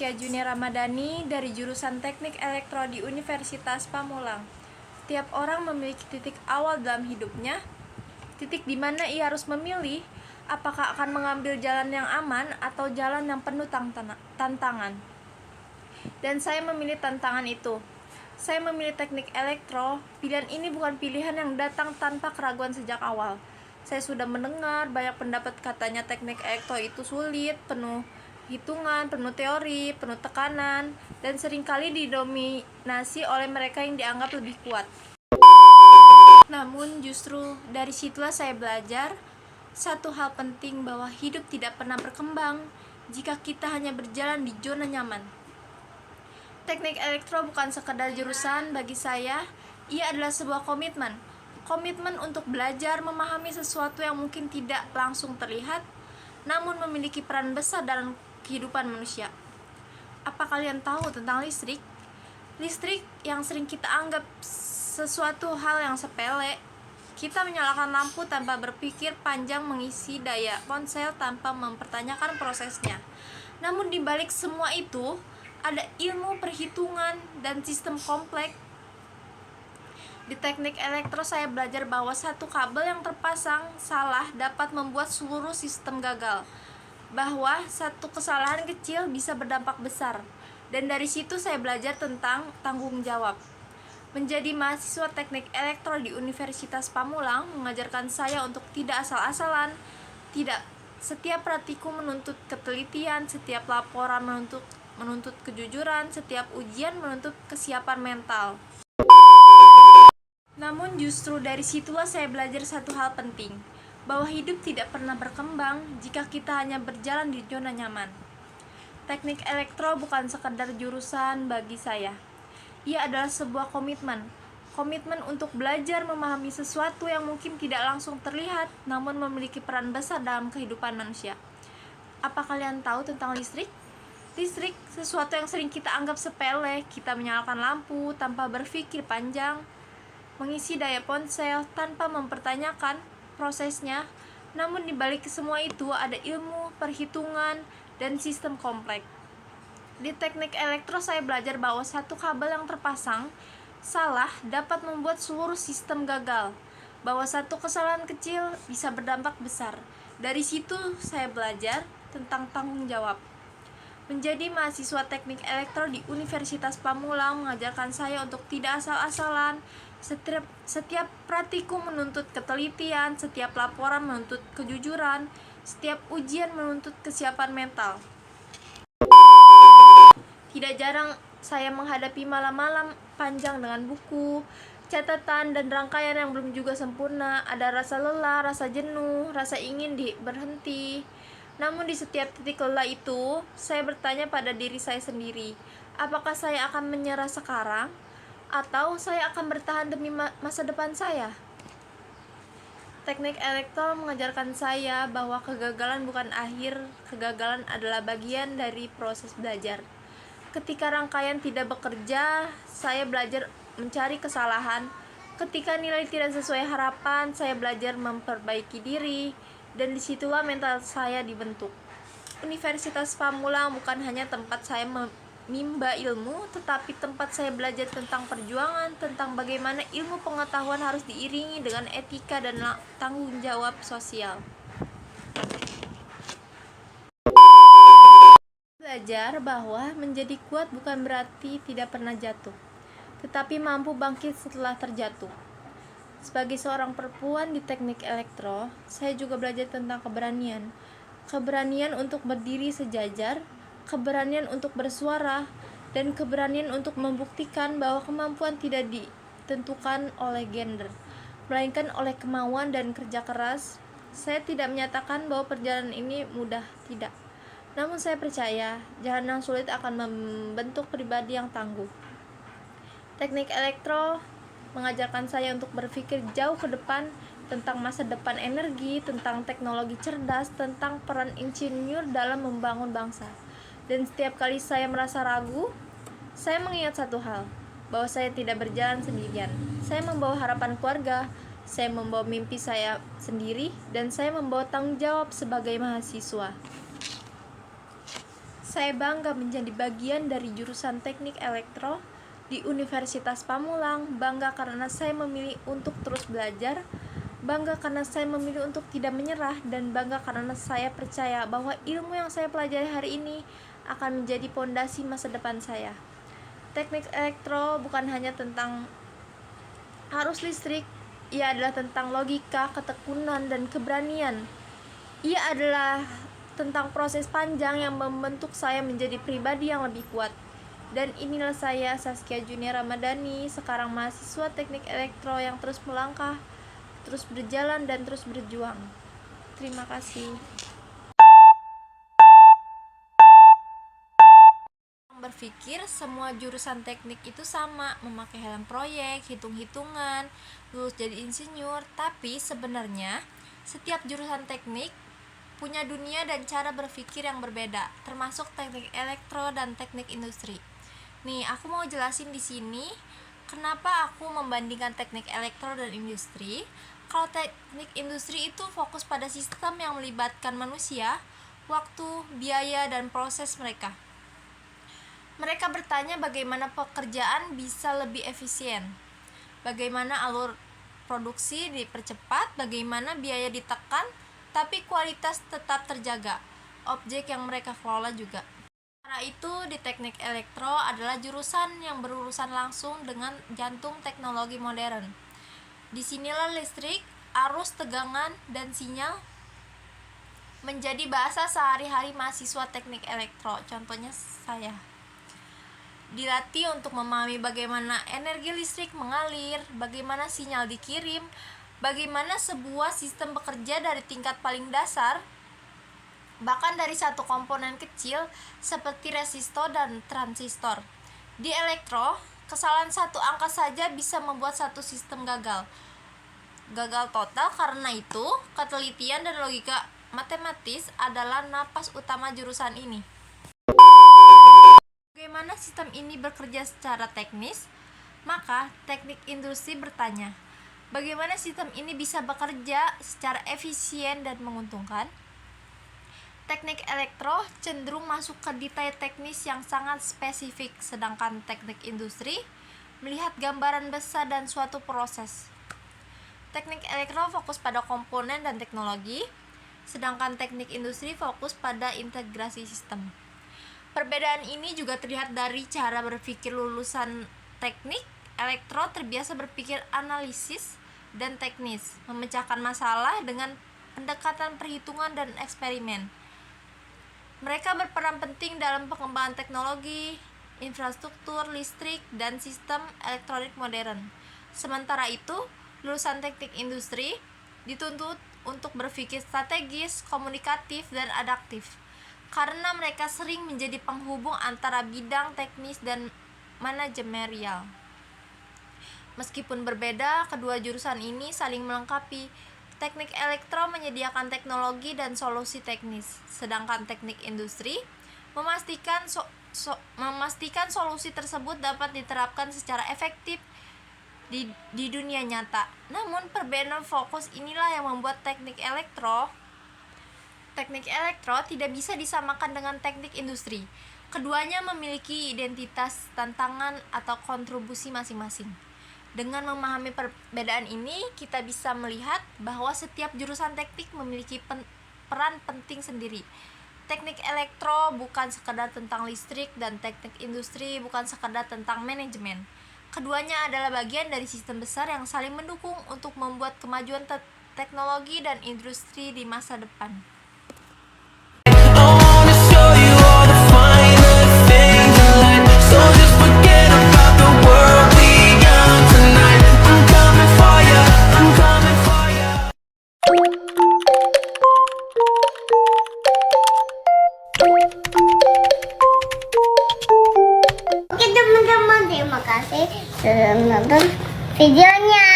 Tia Junia Ramadhani dari jurusan Teknik Elektro di Universitas Pamulang. Tiap orang memiliki titik awal dalam hidupnya, titik di mana ia harus memilih apakah akan mengambil jalan yang aman atau jalan yang penuh tantangan. Dan saya memilih tantangan itu. Saya memilih teknik elektro. Pilihan ini bukan pilihan yang datang tanpa keraguan sejak awal. Saya sudah mendengar banyak pendapat katanya teknik elektro itu sulit, penuh hitungan, penuh teori, penuh tekanan, dan seringkali didominasi oleh mereka yang dianggap lebih kuat. Namun justru dari situlah saya belajar satu hal penting, bahwa hidup tidak pernah berkembang jika kita hanya berjalan di zona nyaman. Teknik elektro bukan sekedar jurusan bagi saya, ia adalah sebuah komitmen. Komitmen untuk belajar memahami sesuatu yang mungkin tidak langsung terlihat, namun memiliki peran besar dalam kehidupan manusia. Apa kalian tahu tentang listrik? Listrik yang sering kita anggap sesuatu hal yang sepele. Kita menyalakan lampu tanpa berpikir panjang, mengisi daya ponsel tanpa mempertanyakan prosesnya. Namun di balik semua itu, ada ilmu perhitungan dan sistem kompleks. Di teknik elektro saya belajar bahwa satu kabel yang terpasang salah dapat membuat seluruh sistem gagal. Bahwa satu kesalahan kecil bisa berdampak besar. Dan dari situ saya belajar tentang tanggung jawab. Menjadi mahasiswa teknik elektro di Universitas Pamulang mengajarkan saya untuk tidak asal-asalan. Tidak setiap praktikum menuntut ketelitian, setiap laporan menuntut kejujuran, setiap ujian menuntut kesiapan mental. Namun justru dari situlah saya belajar satu hal penting, bahwa hidup tidak pernah berkembang jika kita hanya berjalan di zona nyaman. Teknik elektro bukan sekedar jurusan bagi saya. Ia adalah sebuah komitmen. Komitmen untuk belajar memahami sesuatu yang mungkin tidak langsung terlihat, namun memiliki peran besar dalam kehidupan manusia. Apa kalian tahu tentang listrik? Listrik, sesuatu yang sering kita anggap sepele. Kita menyalakan lampu tanpa berpikir panjang, mengisi daya ponsel tanpa mempertanyakan prosesnya. Namun di balik semua itu ada ilmu, perhitungan, dan sistem kompleks. Di teknik elektro saya belajar bahwa satu kabel yang terpasang salah dapat membuat seluruh sistem gagal. Bahwa satu kesalahan kecil bisa berdampak besar. Dari situ saya belajar tentang tanggung jawab. Menjadi mahasiswa teknik elektro di Universitas Pamulang mengajarkan saya untuk tidak asal-asalan. Setiap praktikum menuntut ketelitian, setiap laporan menuntut kejujuran, setiap ujian menuntut kesiapan mental. Tidak jarang saya menghadapi malam-malam panjang dengan buku, catatan, dan rangkaian yang belum juga sempurna. Ada rasa lelah, rasa jenuh, rasa ingin berhenti. Namun di setiap titik lelah itu, saya bertanya pada diri saya sendiri, apakah saya akan menyerah sekarang? Atau saya akan bertahan demi masa depan saya? Teknik elektro mengajarkan saya bahwa kegagalan bukan akhir, kegagalan adalah bagian dari proses belajar. Ketika rangkaian tidak bekerja, saya belajar mencari kesalahan. Ketika nilai tidak sesuai harapan, saya belajar memperbaiki diri. Dan disitulah mental saya dibentuk. Universitas Pamulang bukan hanya tempat saya menimba ilmu, tetapi tempat saya belajar tentang perjuangan, tentang bagaimana ilmu pengetahuan harus diiringi dengan etika dan tanggung jawab sosial. Belajar bahwa menjadi kuat bukan berarti tidak pernah jatuh, tetapi mampu bangkit setelah terjatuh. Sebagai seorang perempuan di teknik elektro, saya juga belajar tentang keberanian. Keberanian untuk berdiri sejajar, keberanian untuk bersuara, dan keberanian untuk membuktikan bahwa kemampuan tidak ditentukan oleh gender, melainkan oleh kemauan dan kerja keras. Saya tidak menyatakan bahwa perjalanan ini mudah, tidak. Namun saya percaya, jalan yang sulit akan membentuk pribadi yang tangguh. Teknik elektro mengajarkan saya untuk berpikir jauh ke depan tentang masa depan energi, tentang teknologi cerdas, tentang peran insinyur dalam membangun bangsa. Dan setiap kali saya merasa ragu, saya mengingat satu hal, bahwa saya tidak berjalan sendirian. Saya membawa harapan keluarga, saya membawa mimpi saya sendiri, dan saya membawa tanggung jawab sebagai mahasiswa. Saya bangga menjadi bagian dari jurusan Teknik Elektro di Universitas Pamulang. Bangga karena saya memilih untuk terus belajar. Bangga karena saya memilih untuk tidak menyerah. Dan bangga karena saya percaya bahwa ilmu yang saya pelajari hari ini akan menjadi pondasi masa depan saya. Teknik elektro bukan hanya tentang arus listrik, ia adalah tentang logika, ketekunan, dan keberanian. Ia adalah tentang proses panjang yang membentuk saya menjadi pribadi yang lebih kuat. Dan inilah saya, Saskia Junia Ramadhani, sekarang mahasiswa Teknik Elektro yang terus melangkah, terus berjalan, dan terus berjuang. Terima kasih. Berpikir semua jurusan teknik itu sama, memakai helm proyek, hitung-hitungan, lulus jadi insinyur. Tapi sebenarnya setiap jurusan teknik punya dunia dan cara berpikir yang berbeda, termasuk teknik elektro dan teknik industri. Nih, aku mau jelasin di sini kenapa aku membandingkan teknik elektro dan industri. Kalau teknik industri itu fokus pada sistem yang melibatkan manusia, waktu, biaya, dan proses mereka. Mereka bertanya bagaimana pekerjaan bisa lebih efisien, bagaimana alur produksi dipercepat, bagaimana biaya ditekan, tapi kualitas tetap terjaga. Objek yang mereka kelola juga. Karena itu, di teknik elektro adalah jurusan yang berurusan langsung dengan jantung teknologi modern. Disinilah listrik, arus, tegangan, dan sinyal menjadi bahasa sehari-hari mahasiswa teknik elektro. Contohnya saya dilatih untuk memahami bagaimana energi listrik mengalir, bagaimana sinyal dikirim, bagaimana sebuah sistem bekerja dari tingkat paling dasar, bahkan dari satu komponen kecil seperti resistor dan transistor. Di elektro, kesalahan satu angka saja bisa membuat satu sistem gagal total. Karena itu, ketelitian dan logika matematis adalah napas utama jurusan ini. Bagaimana sistem ini bekerja secara teknis? Maka, teknik industri bertanya, bagaimana sistem ini bisa bekerja secara efisien dan menguntungkan? Teknik elektro cenderung masuk ke detail teknis yang sangat spesifik, sedangkan teknik industri melihat gambaran besar dan suatu proses. Teknik elektro fokus pada komponen dan teknologi, sedangkan teknik industri fokus pada integrasi sistem. Perbedaan ini juga terlihat dari cara berpikir lulusan teknik elektro terbiasa berpikir analisis dan teknis, memecahkan masalah dengan pendekatan perhitungan dan eksperimen. Mereka berperan penting dalam pengembangan teknologi, infrastruktur listrik, dan sistem elektronik modern. Sementara itu, lulusan teknik industri dituntut untuk berpikir strategis, komunikatif, dan adaptif, karena mereka sering menjadi penghubung antara bidang teknis dan manajerial. Meskipun berbeda, kedua jurusan ini saling melengkapi. Teknik elektro menyediakan teknologi dan solusi teknis, sedangkan teknik industri memastikan solusi tersebut dapat diterapkan secara efektif di dunia nyata. Namun perbedaan fokus inilah yang membuat teknik elektro tidak bisa disamakan dengan teknik industri. Keduanya memiliki identitas, tantangan, atau kontribusi masing-masing. Dengan memahami perbedaan ini, kita bisa melihat bahwa setiap jurusan teknik memiliki peran penting sendiri. Teknik elektro bukan sekadar tentang listrik, dan teknik industri bukan sekadar tentang manajemen. Keduanya adalah bagian dari sistem besar yang saling mendukung untuk membuat kemajuan teknologi dan industri di masa depan. Oke teman-teman, terima kasih sudah menonton videonya.